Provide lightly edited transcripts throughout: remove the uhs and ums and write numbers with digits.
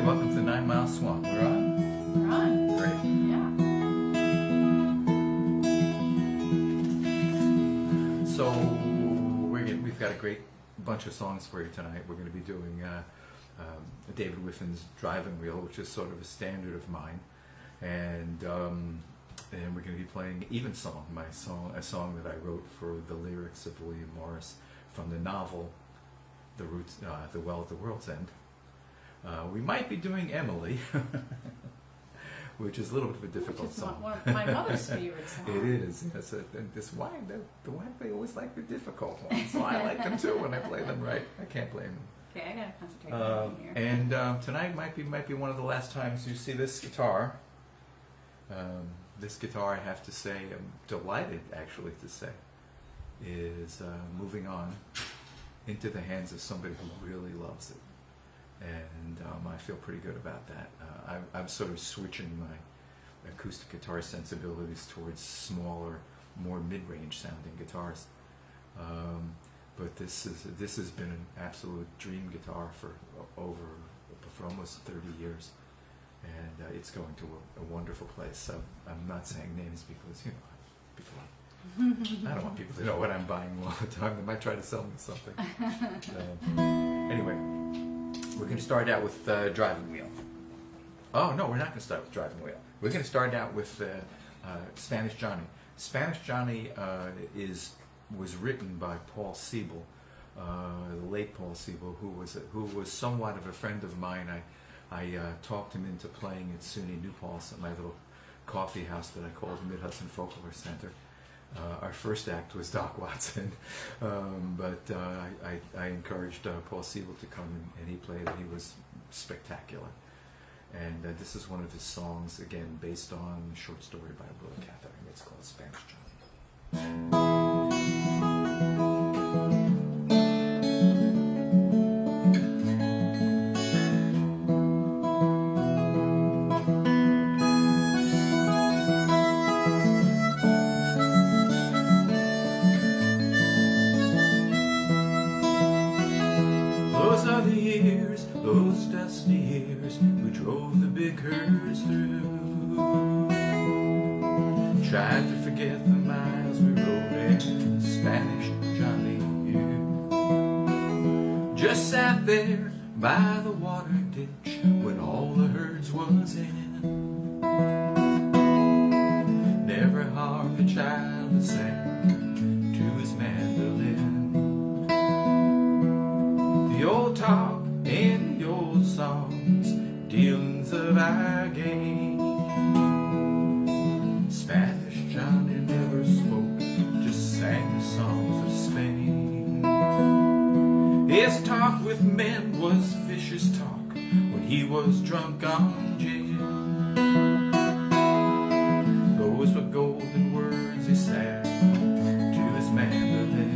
welcome to 9 Mile Swamp. We're on? We're on. Great. Yeah. So, we've got a great bunch of songs for you tonight. We're going to be doing David Wiffen's Driving Wheel, which is sort of a standard of mine. And we're going to be playing Even Song, a song that I wrote for the lyrics of William Morris from the novel The Well at the World's End. We might be doing Emily, which is a little bit of a difficult song. One of my mother's favorite songs. It is. Yes, and the why they always like the difficult ones. So I like them too when I play them right. I can't blame them. Okay, I gotta concentrate on here. And tonight might be one of the last times you see this guitar. This guitar, I have to say, I'm delighted actually to say, is moving on into the hands of somebody who really loves it. And I feel pretty good about that. I'm sort of switching my acoustic guitar sensibilities towards smaller, more mid-range sounding guitars. But this has been an absolute dream guitar for almost 30 years, and it's going to a wonderful place. So I'm not saying names because people. I don't want people to know what I'm buying all the time. They might try to sell me something. Anyway. We're going to start out with Driving Wheel. Oh, no, we're not going to start with Driving Wheel. We're going to start out with Spanish Johnny. Spanish Johnny was written by Paul Siebel, the late Paul Siebel, who was somewhat of a friend of mine. I talked him into playing at SUNY New Paltz at my little coffee house that I called the Mid-Hudson Folklore Center. Our first act was Doc Watson, but I encouraged Paul Siebel to come, and he played, and he was spectacular. And this is one of his songs, again, based on a short story by Will Catherine. It's called Spanish Johnny. Those dusty years we drove the big herds through, tried to forget the miles we rode in Spanish Johnny. You just sat there by the water ditch when all the herds was in. Never harmed a child that sang to his mandolin. The old talk in the old songs, dealings of our game. Spanish Johnny never spoke, just sang the songs of Spain. His talk with men was vicious talk when he was drunk on gin. Those were golden words he sang to his mandolin.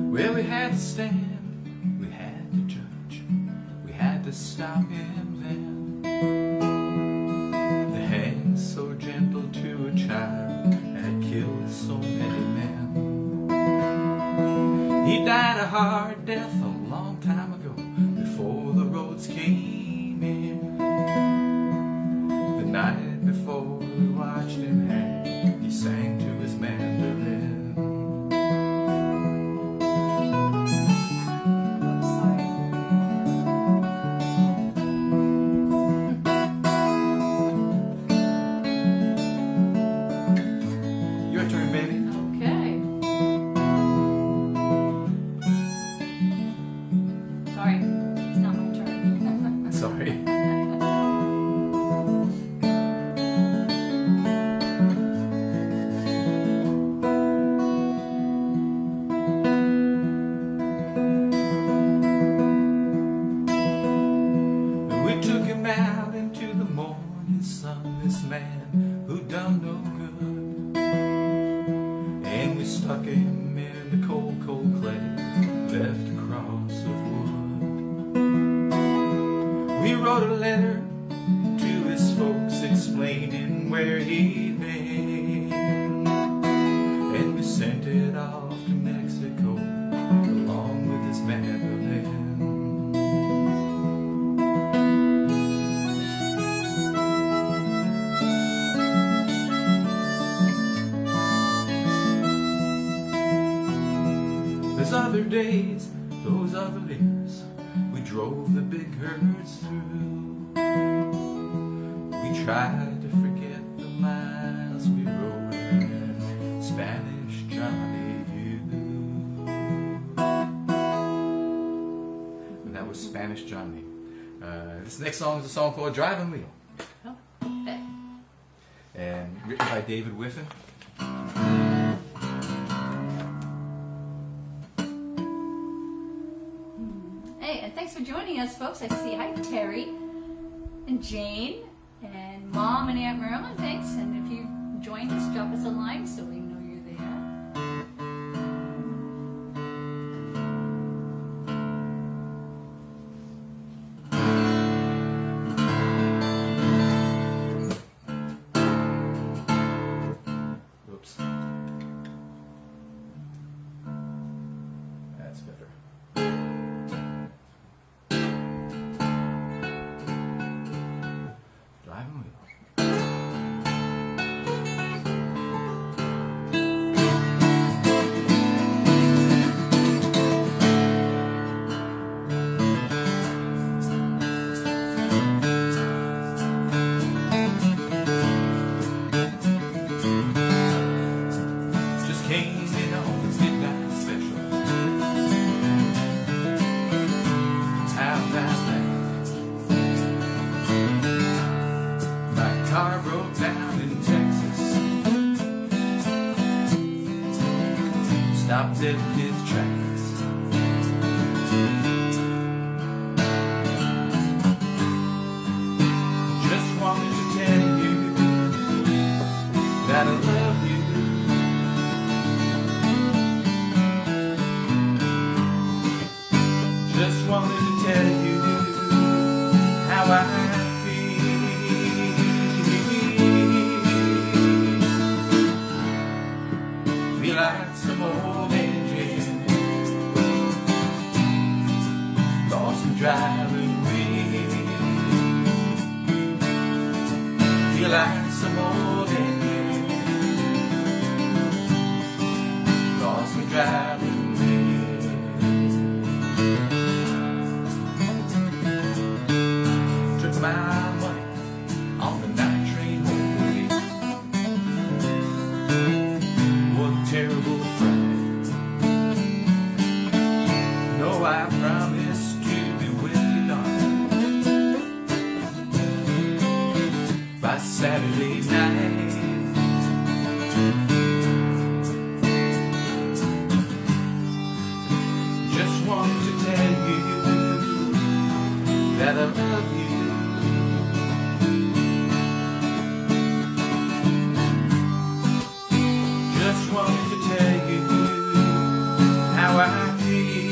Well, we had to stand, we had to judge, we had to stop him then. The hang so gentle to a child had killed so many men. He died a hard death a long time ago, before the roads came in. The night before we watched him hang, he sang to his mandolin. Sorry. who done no good, and we stuck him in the cold, cold clay, left a cross of wood. We wrote a letter to his folks explaining where he'd been, and we sent it off to Mexico along with his mandolin. Those other days, those other years, we drove the big herds through. We tried to forget the miles we rode in Spanish Johnny U. And that was Spanish Johnny. This next song is a song called Driving Wheel. Oh, okay. And written by David Wiffen. Hey, and thanks for joining us, folks. I see. Hi, Terry and Jane and Mom and Aunt Marilyn. Thanks. And if you joined us, drop us a line so we know you're there. Oops. That's better. Driving wheel. Just came in on the midnight special. How about that? My car broke down in Texas. Stopped dead in its tracks. Just wanted to tell you that I love you. Just wanted to tell you how I feel. Feel like some old engine lost in driving wheel. Feel like some old engine lost in driving wheel. Took my money on the night train home again. What a terrible fright. No, I promised to be with you, darling, by Saturday night. Just wanted to tell you that I love you. Just wanted to tell you how I feel.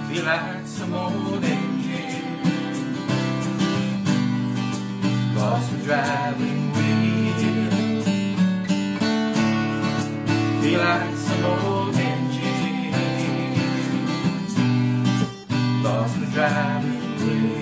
Feel like some old engine lost the driving wheel. Feel like some old engine lost the driving wheel.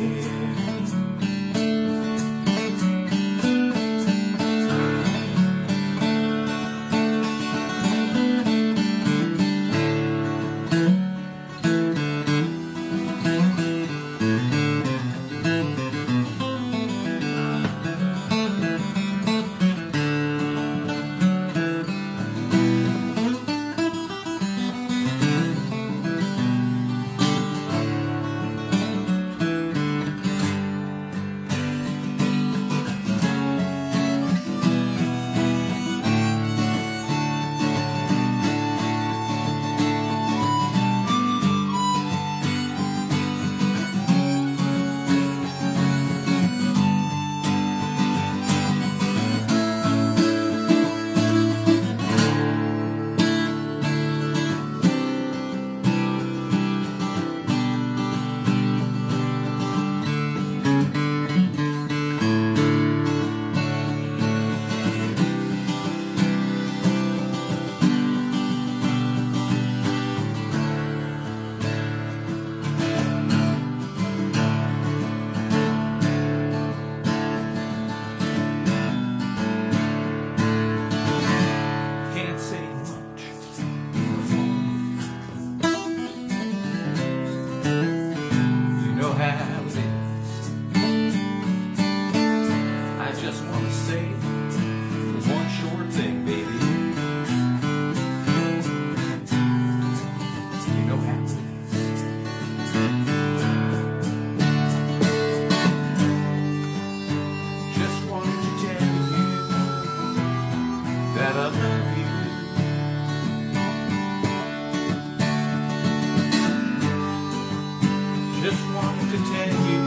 to tell you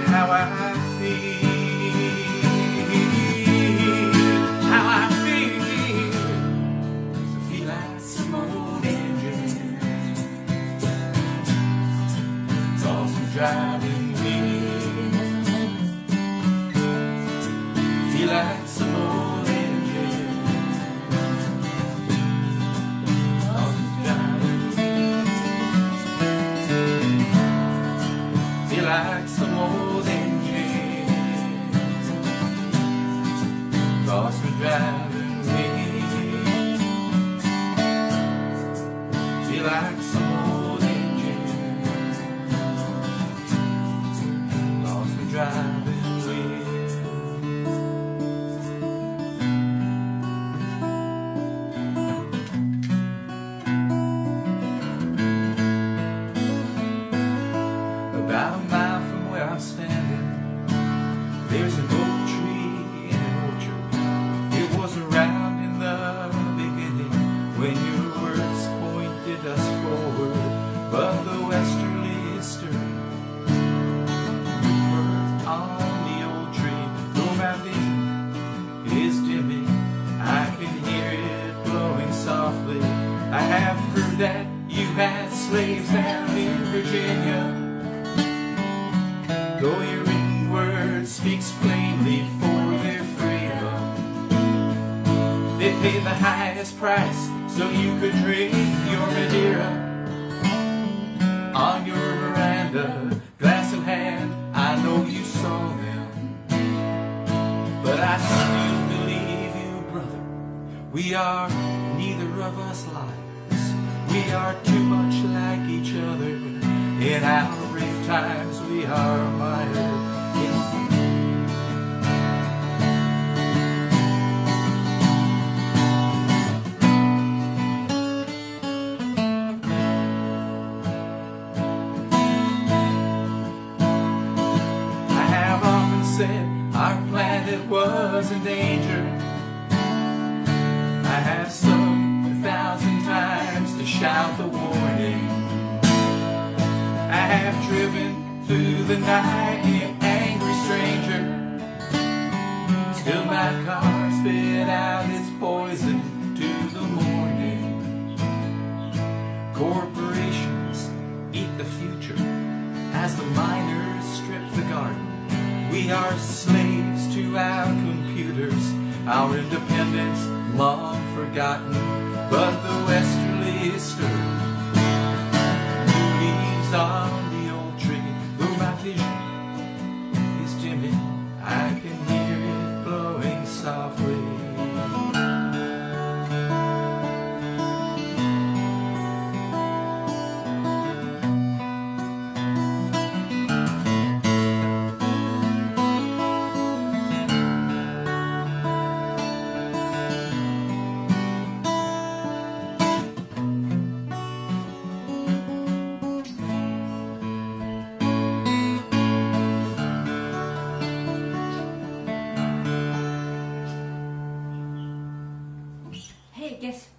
how I feel, how I feel. 'Cause I feel like some old engine lost and driving me. Feel like some old engine lost and driving me. Feel like some old engine lost and driving me. Feel like some old engine lost and driving me. About a mile from where I'm standing, there's an oak tree in an orchard. It was around in the beginning when your words pointed us forward, but the westerly stirred earth on the old tree. Though my vision is dimming, I can hear it blowing softly. I have heard that you had slaves down in Virginia. Though your written word speaks plainly for their freedom, they paid the highest price so you could drink your Madeira. On your veranda, glass in hand, I know you saw them, but I still believe you, brother. We are neither of us liars. We are too much like each other. In our brief times we are mired. I have often said our planet was in danger. I have sung 1,000 times to shout the warning. I have driven through the night an angry stranger. Still my car spit out its poison to the morning. Corporations eat the future as the miners strip the garden. We are slaves to our computers, our independence long forgotten, but the westerly stir leaves on the old tree. Though my vision is dimming, I can hear it blowing softly.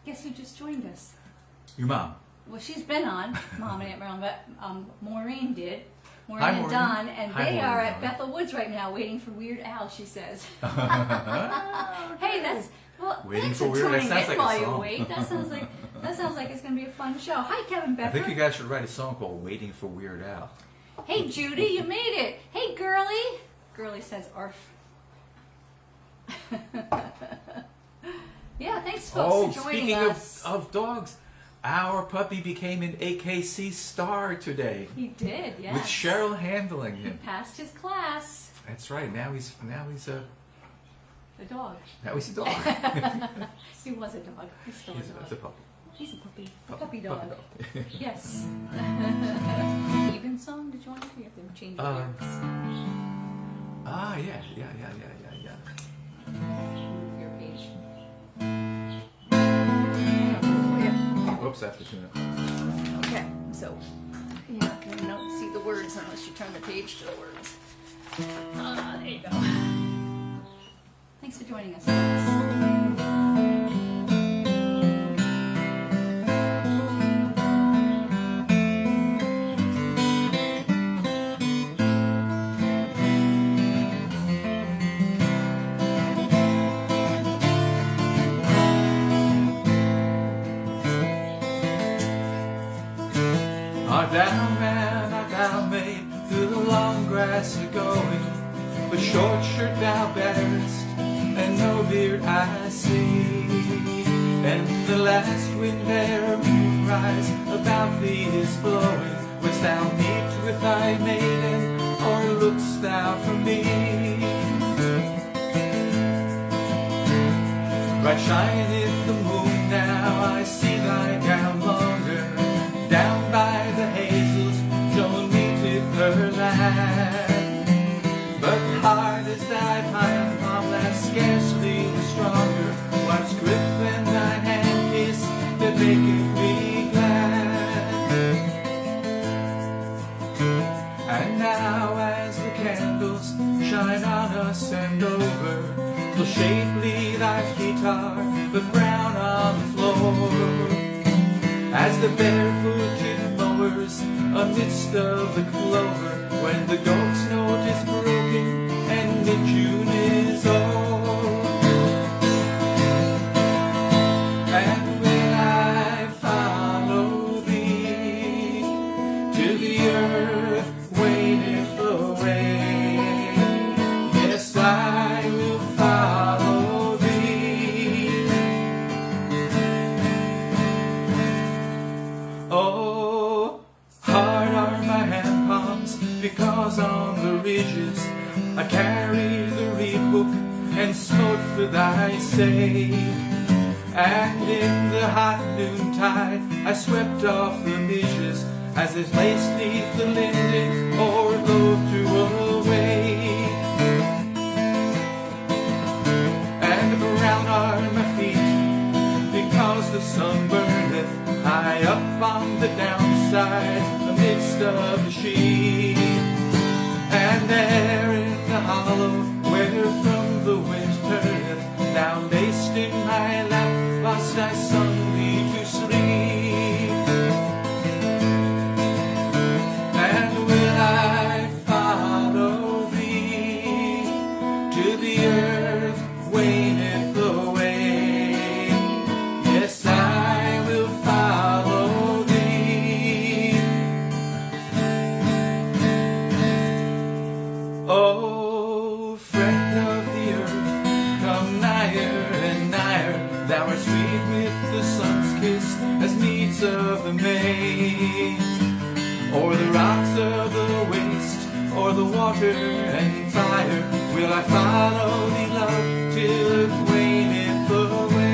Guess who just joined us? Your mom. Well, she's been on, Mom and Aunt Marilyn, but Maureen did. Maureen Hi, and Maureen. Don, and Hi, they Maureen are and at Don. Bethel Woods right now waiting for Weird Al, she says. Okay. Hey, that's, well, Waiting thanks for for Weird Al. tuning That sounds in like a while you song. wait. That sounds like it's going to be a fun show. Hi, Kevin I Becker. think you guys should write a song called Waiting for Weird Al. Hey, Judy, you made it. Hey, Girly. Girly says arf. Yeah, thanks, folks, for joining speaking us. of dogs, our puppy became an AKC star today. He did, yes. With Cheryl handling He him. passed his class. That's right. Now he's a The dog. now he's a dog. He was a dog. He's still He's a dog. a puppy. He's a puppy. Puppy dog. dog. Yes. Even song? Did you want to? You have to change the lyrics. Yeah. Move your page. Whoops, I have to tune it. Okay, so you're not going to see the words unless you turn the page to the words. There you go. Thanks for joining us, folks. Down man art thou made, through the long grass a-going, but short shirt thou bearest, and no beard I see. And the last wind ere moonrise about thee is blowing, wouldst thou meet with thy maiden, or look'st thou for me? Bright shineth the moon now, I see thy gown longer, down by the hazels, Joan meeteth her lad. But hard as thy pine palm, that scarcely was stronger, what's grip than thine hand kiss that maketh me glad? And now as the candles shine on us and over, so shapely thy feet are, but brown on the floor, as the barefooted mowers amidst of the clover, when the goat's note is broken and mid-June is o'er. And when I follow thee till the earth wadeth away, yes, I will follow thee. Oh, hard are my hand palms, because on the ridges I carried the reed hook and smote for thy sake. And in the hot noontide I swept off the midges, as it laced neath the linden or low to away. And brown are my feet, because the sun burneth high up on the downside amidst of the sheep. And there in the hollow, where from the wind turneth, thou lay'st in my lap whilst I sung thee to sleep. And will I follow thee to the earth wadeth away? Yes, I will follow thee. Oh, friend of the earth, come nigher and nigher. Thou art sweet with the sun's kiss as meads of the May. O'er the rocks of the waste, o'er the water and fire, will I follow thee, love, till it waneth away.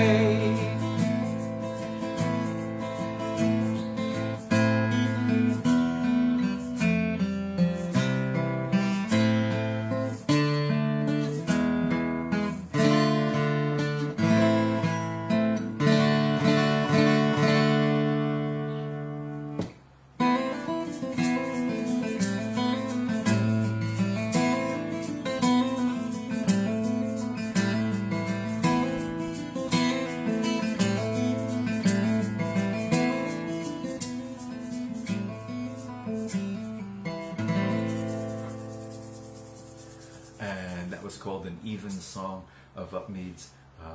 Was called An Even Song of Upmeads,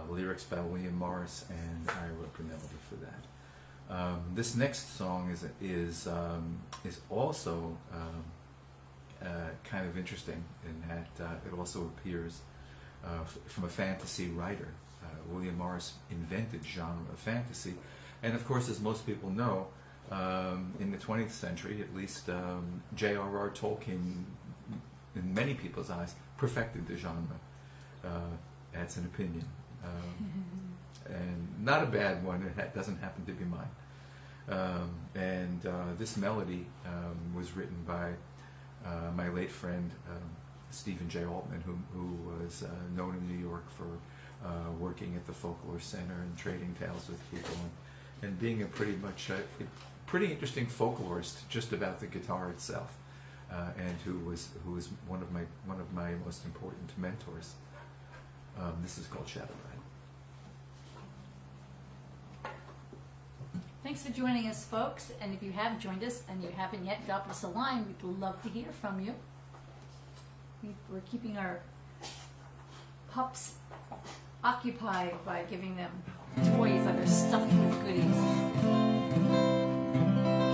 lyrics by William Morris, and I wrote the melody for that. This next song is also kind of interesting in that it also appears from a fantasy writer. William Morris invented genre of fantasy, and of course, as most people know, in the 20th century, at least, J.R.R. Tolkien, in many people's eyes, perfected the genre. That's an opinion. And not a bad one. It doesn't happen to be mine. This melody was written by my late friend Stephen J. Altman, who was known in New York for working at the Folklore Center and trading tales with people and being a pretty interesting folklorist just about the guitar itself. And who was one of my most important mentors. This is called Shadow Ride. Thanks for joining us, folks. And if you have joined us and you haven't yet, drop us a line. We'd love to hear from you. We're keeping our pups occupied by giving them toys that are stuffed with goodies.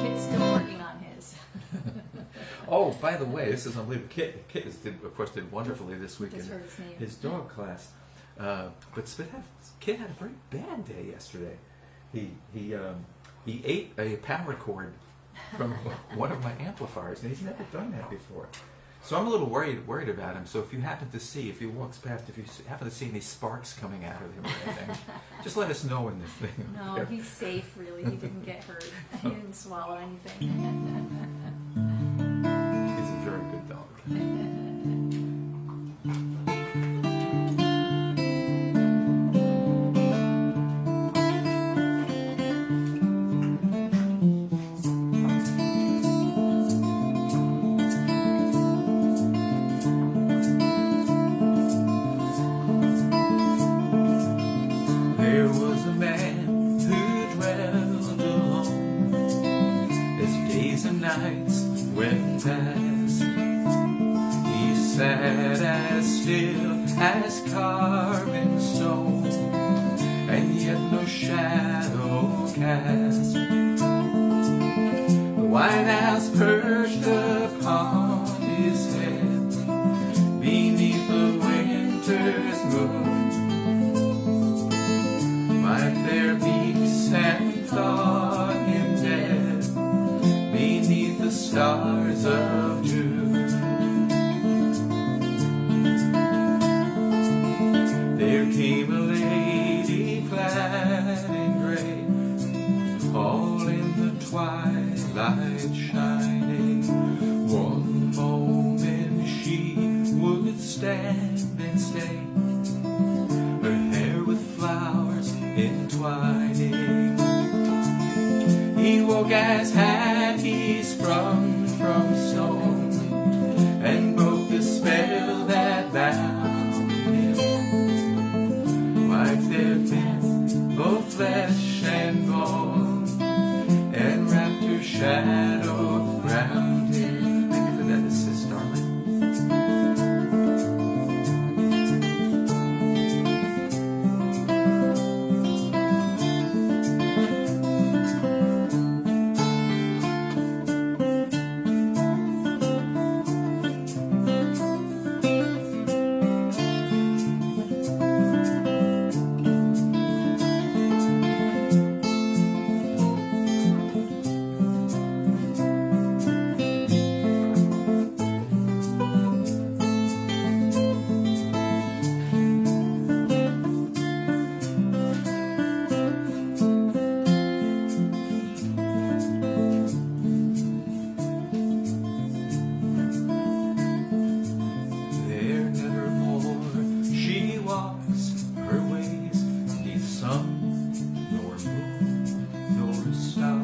Kid's still working on his. Oh, by the way, this is unbelievable. Kit of course, did wonderfully this week Just in heard his name. his dog class. But Kit had a very bad day yesterday. He ate a power cord from one of my amplifiers, and he's never done that before. So I'm a little worried about him. So if you happen to see, if he walks past, if you happen to see any sparks coming out of him or anything, just let us know in the thing. No, he's safe, really. He didn't get hurt. He didn't swallow anything. He's a very good dog. There was a man who dwelled alone as days and nights went past. He sat as still as carven stone, and yet no shadow cast. The White House perched upon his head beneath the winter's moon. Wiped their beaks and thought him dead beneath the stars of Jude. There came a lady clad in gray, all in the twilight shining. One moment she would stand and stay, her hair with flowers entwining. He woke as had he sprung from stone, and broke the spell that bound him. Wiped their feet, both flesh and bone, and wrapped her shadow round him. Thank you for that assist, darling. There nevermore she walks her ways, neath sun, nor moon, nor star.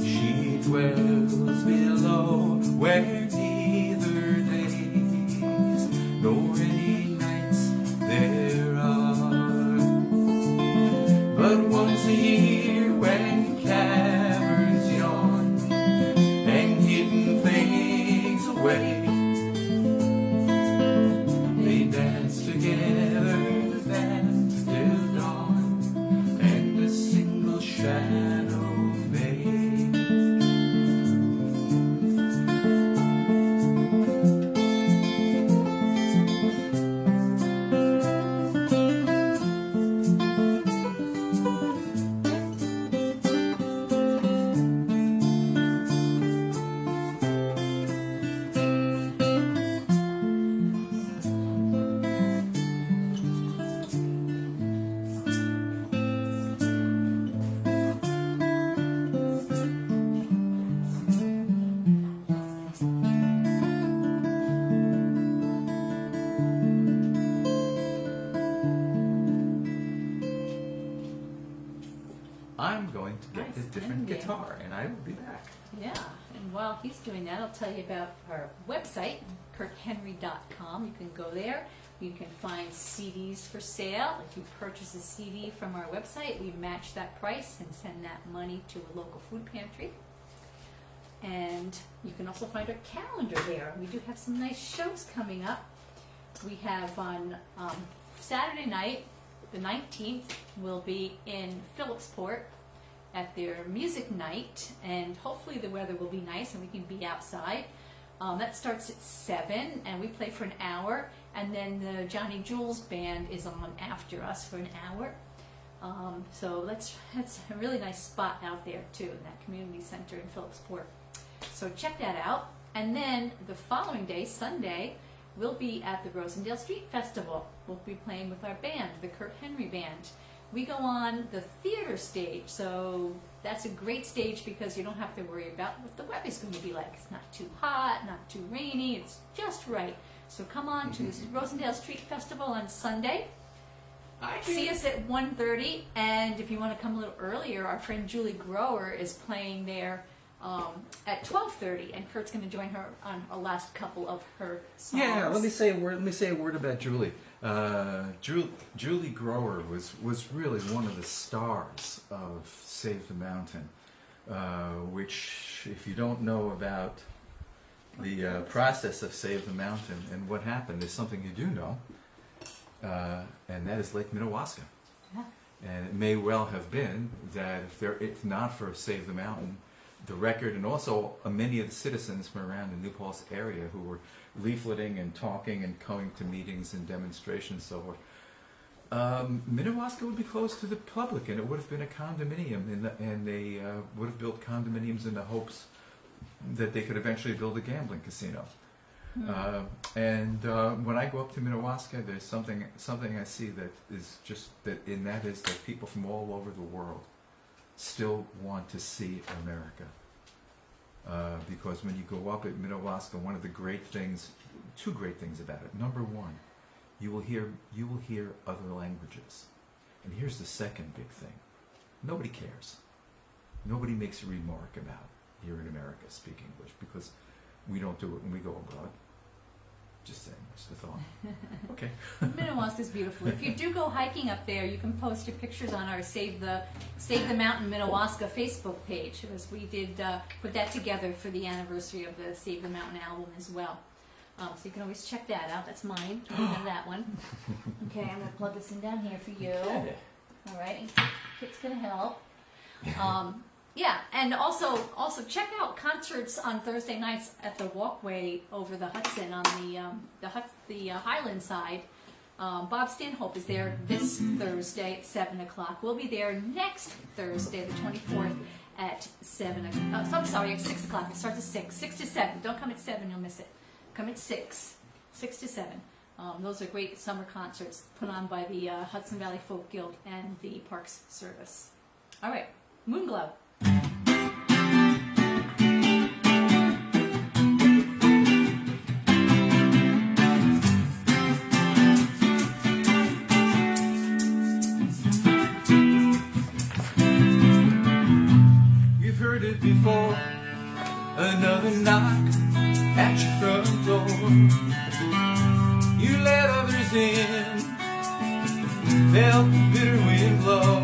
She dwells below where neither days nor any nights there are. But once a year when caverns yawn and hidden things away, they dance together then till dawn, and a single shadow made. I'm going to get Nice a different ending. guitar, and I will be back. Yeah, and while he's doing that, I'll tell you about our website, kirkhenry.com. You can go there. You can find CDs for sale. If you purchase a CD from our website, we match that price and send that money to a local food pantry. And you can also find our calendar there. We do have some nice shows coming up. We have on Saturday night, the 19th, we'll be in Phillipsport at their music night, and hopefully the weather will be nice and we can be outside. That starts at 7, and we play for an hour, and then the Johnny Jules band is on after us for an hour. So that's a really nice spot out there too, in that community center in Phillipsport. So check that out. And then the following day, Sunday, we'll be at the Rosendale Street Festival. We'll be playing with our band, the Kurt Henry Band. We go on the theater stage, so that's a great stage because you don't have to worry about what the weather's going to be like. It's not too hot, not too rainy, it's just right. So come on to the Rosendale Street Festival on Sunday. See us at 1:30, and if you want to come a little earlier, our friend Julie Grower is playing there at 12:30, and Kurt's going to join her on a last couple of her songs. Yeah, let me say a word about Julie. Julie Grower was really one of the stars of Save the Mountain, which, if you don't know about the process of Save the Mountain and what happened, is something you do know, and that is Lake Minnewaska. Yeah. And it may well have been that if not for Save the Mountain, the record, and also many of the citizens from around the New Paltz area who were leafleting and talking and coming to meetings and demonstrations and so forth, Minnewaska would be closed to the public, and it would have been a condominium, and they would have built condominiums in the hopes that they could eventually build a gambling casino. And when I go up to Minnewaska, there's something I see that is just that people from all over the world still want to see America. Because when you go up at Minnewaska, one of the two great things about it. Number one, you will hear other languages. And here's the second big thing. Nobody cares. Nobody makes a remark about here in America speak English, because we don't do it when we go abroad. Just saying, just a thought. Okay. Minnewaska's beautiful. If you do go hiking up there, you can post your pictures on our Save the Mountain Minnewaska Facebook page, because we did put that together for the anniversary of the Save the Mountain album as well. So you can always check that out. That's mine. You have that one. Okay, I'm going to plug this in down here for you. Okay. All right, and Kit's going to help. Yeah, and also check out concerts on Thursday nights at the Walkway over the Hudson on the Highland side. Bob Stanhope is there this Thursday at 7 o'clock. We'll be there next Thursday, the 24th, at 7 o'clock. I'm sorry, at 6 o'clock. It starts at 6 to 7. Don't come at 7, you'll miss it. Come at 6 to 7. Those are great summer concerts put on by the Hudson Valley Folk Guild and the Parks Service. All right, Moonglow. You've heard it before, another knock at your front door. You let others in, felt the bitter wind blow.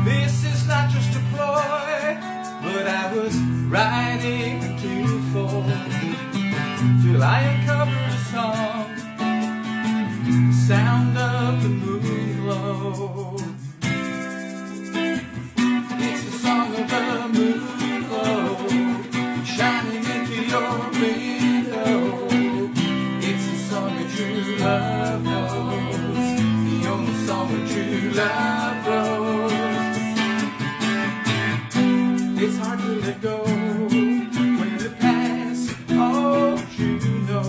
This is not just a ploy, but I was riding to the fall till I uncovered a song, the sound of the moonglow. It's the song of the moonglow shining into your window. It's the song that true love knows, the only song that true love knows. It's hard to let go when the past, oh, you know.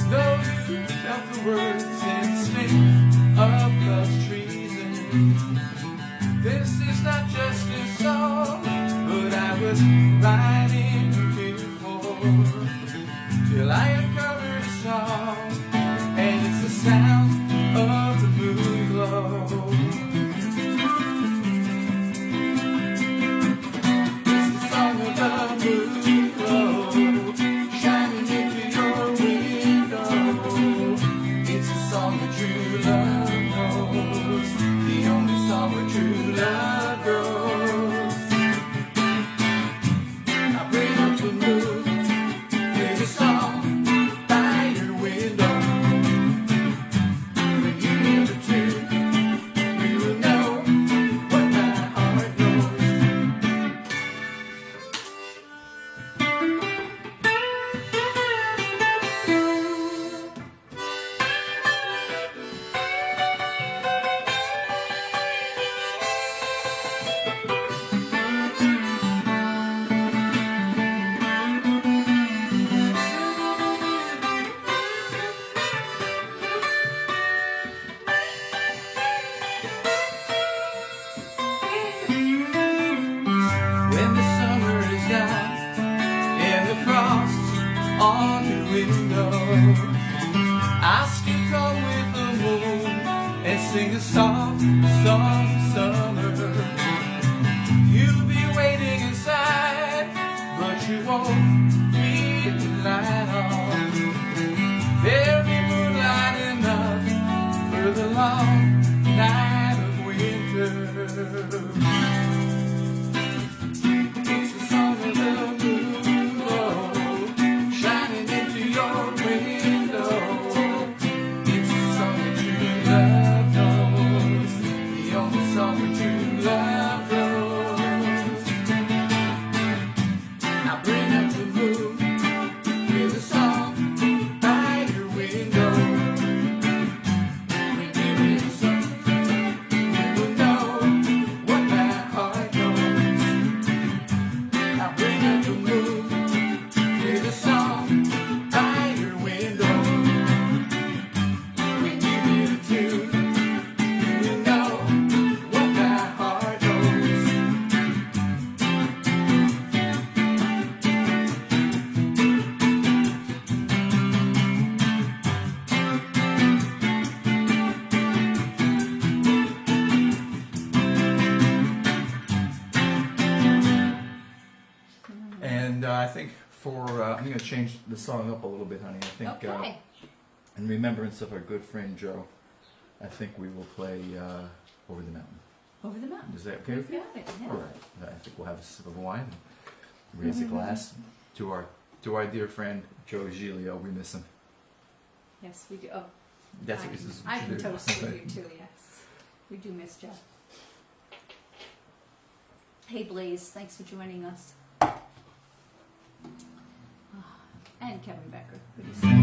Though you felt the words and sting of love's treason. This is not just a song, but I was riding to the floor till I uncovered a song, and it's the sound of the moonglow. on your window. I'll still come with the moon and sing a soft song of summer. You'll be waiting inside, but you won't be the light on. There'll be moonlight enough for the long night of winter. It's the song of the moonglow shining into your window. It's the song that true love knows, the only song that true love knows. Now bring up the moon with a song by your window. When you hear the song, you will know what my heart knows. Now bring up the moon with a song by your window. When you hear the tune, you will know what my heart knows. And I think I'm going to change the song up a little bit, honey. I think, Okay. in remembrance of our good friend Joe, I think we will play Over the Mountain. Over the mountain. Is that okay with you? Got it, yeah. All right. I think we'll have a sip of wine and raise a glass to our dear friend Joe Giglio. We miss him. Yes, we do. Oh, That's what this is. I can toast with you too, yes. We do miss Jeff. Hey Blaze, thanks for joining us. And Kevin Becker. Good to see you.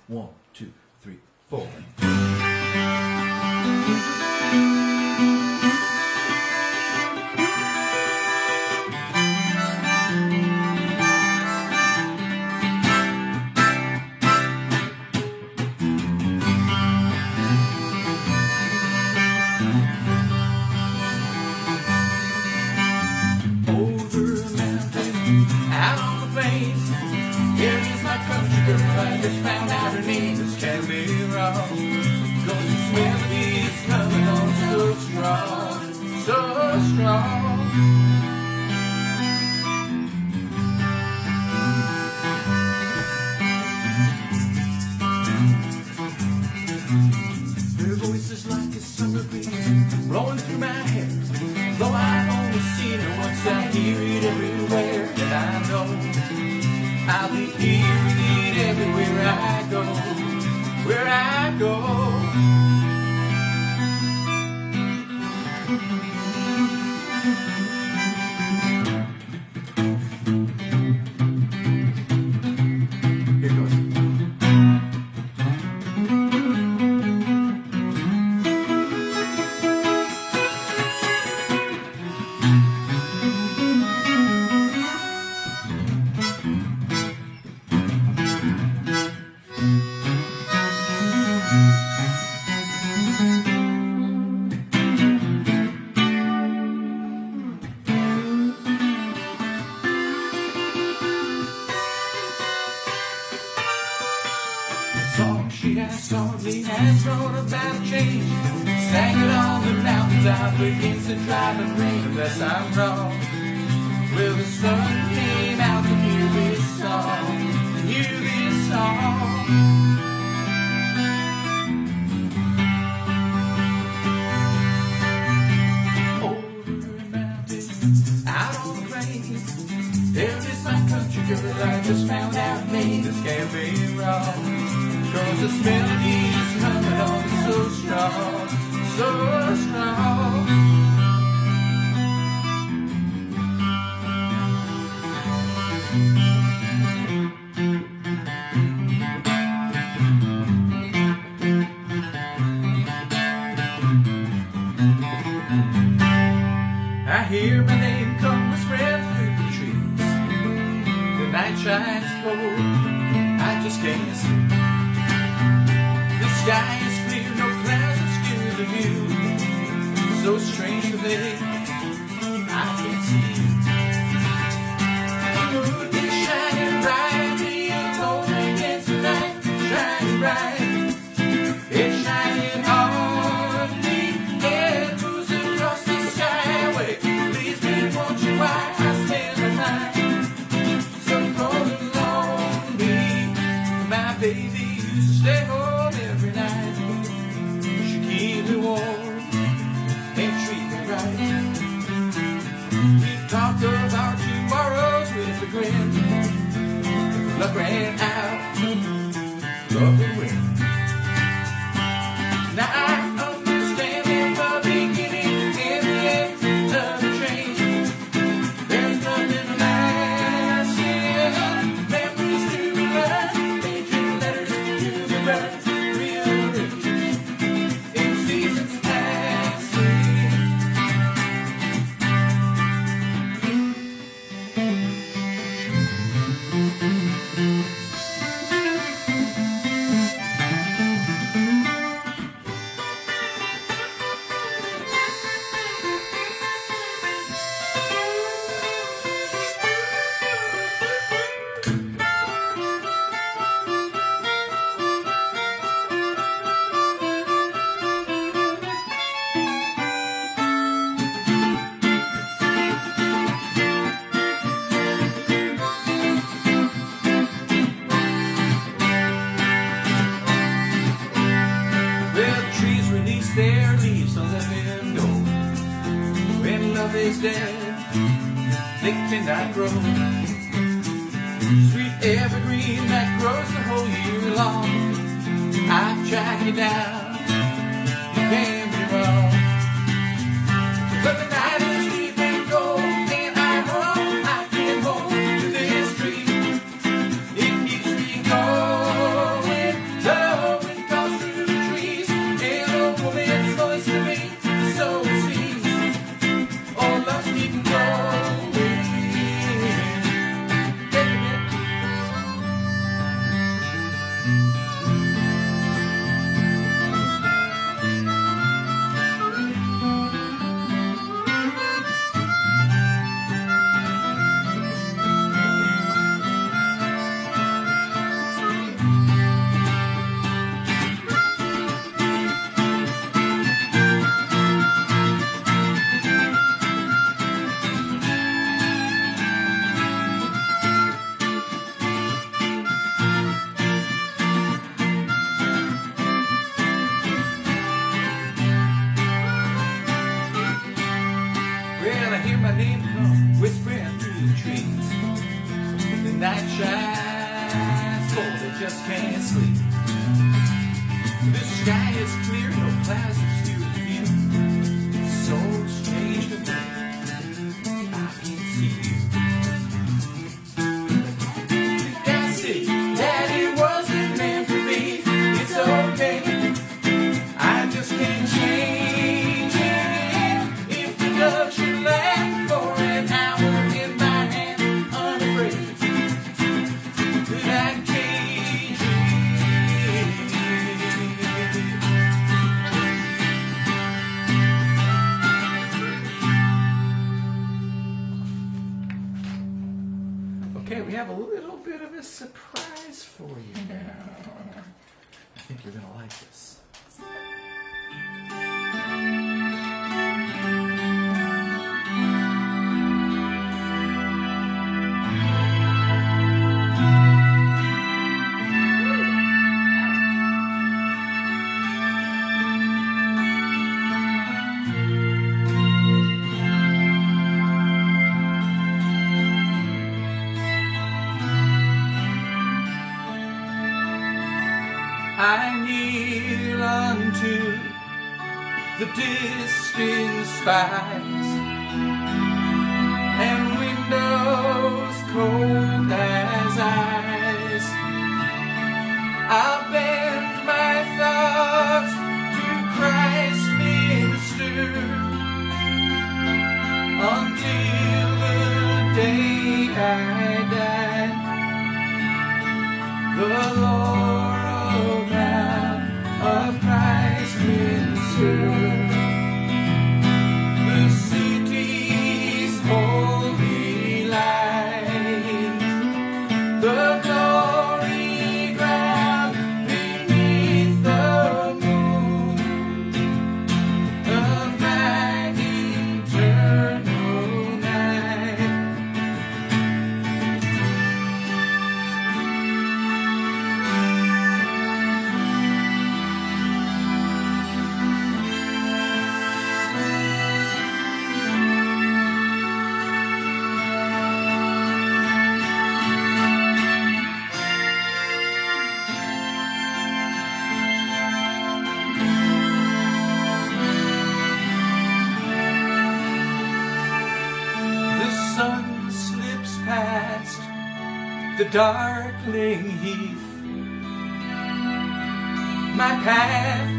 1, 2, 3, 4. Over a mountain, out on the plains, here is my country girl. I just found out her name. This can't be wrong, 'cause this melody is coming on so strong, so strong. Her voice is like a summer breeze blowing through my hair. Though I've only seen her once, I hear it everywhere. And I know I'll be hearing it everywhere I go, where I go. Here goes. The song she has taught me has brought about change. Sang it on the mountaintop against the driving rain. Unless I'm wrong, well, the sun came out to hear this song, hear this song. Over a mountain, out on the plains, there is my country girl. I just found out her name. This can't be wrong, 'cause this melody is coming on so strong, so strong. I hear my name come whispering through the trees. The night shines cold, I just can't see. The sky is clear, no clouds obscure the view. so strange to think I can't see you. The moon is shining bright, be alone against the night, shining bright. It's shining on me, it moves across the skyway. Please me, won't you, why I spend the night so cold and lonely. My baby used to stay home every night. She keep me warm and treat me right. We talked about tomorrows with a grin. If luck ran out, love would win. Now I understand in the beginning and the end of the train. There's nothing lasting. Memories to be learned, pages, letters to be read, rearranged in seasons passing. Well, the trees release their leaves to let them go. When love is dead, they cannot grow. Sweet evergreen that grows the whole year long. I've tracked you down, you can't be wrong. But the night is deep and cold, and I can't hold to this tree. It keeps me going, the wind calls through the trees, and a woman's voice to me, so it seems. Oh, love's keeping going. Well, I hear my name come whispering through the trees. The night shines cold, I just can't sleep. The sky is clear, no clouds obscure the view. So strange to me, I can't see you. I see that it wasn't meant to be. It's okay, I just can't change it. If the love should last for an hour in my hand, unafraid that I cage it. Okay, we have a little bit of a surprise for you now. I think you're gonna like this. I kneel unto the distant skies and windows cold as ice. I'll bend my thoughts to Christ minister until the day I die. The laurel crown of Christ minister. the darkling heath. My path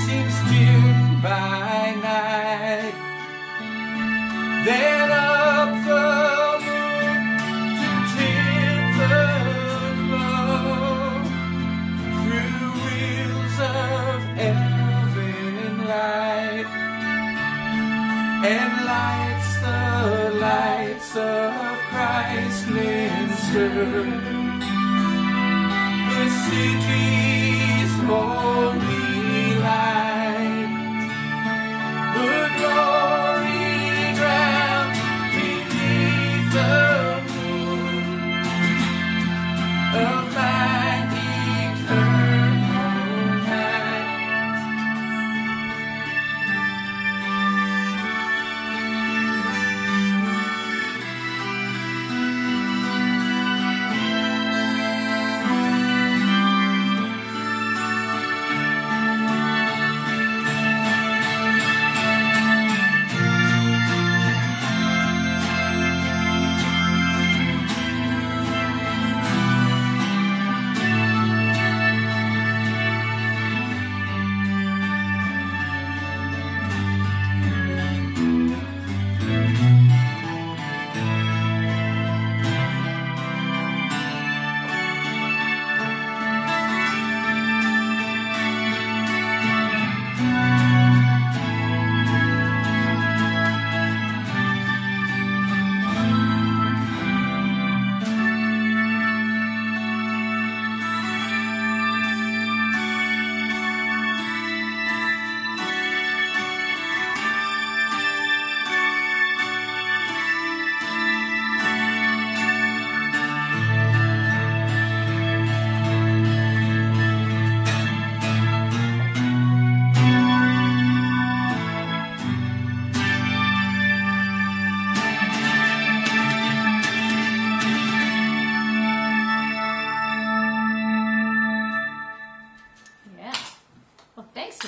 seems dimmed by night. Then up the moon to tip the glow through wheels of elven light, and lights the lights of Christminster, the city's holy light, the glory ground beneath the moon of thine eternal night.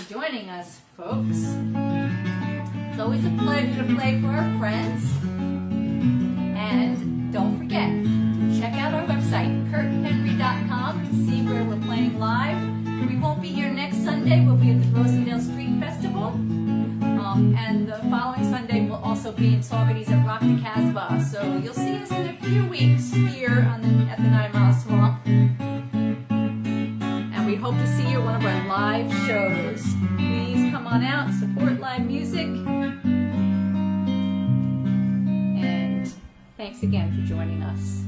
Joining us, folks. It's always a pleasure to play for our friends. And don't forget to check out our website, kurthenry.com, to see where we're playing live. We won't be here next Sunday. We'll be at the Rosendale Street Festival. And the following Sunday we'll also be in Saugerties at Rock the Casbah. So you'll see us in a few weeks here at the 9 Mile Swamp. We hope to see you at one of our live shows. Please come on out, support live music. And thanks again for joining us.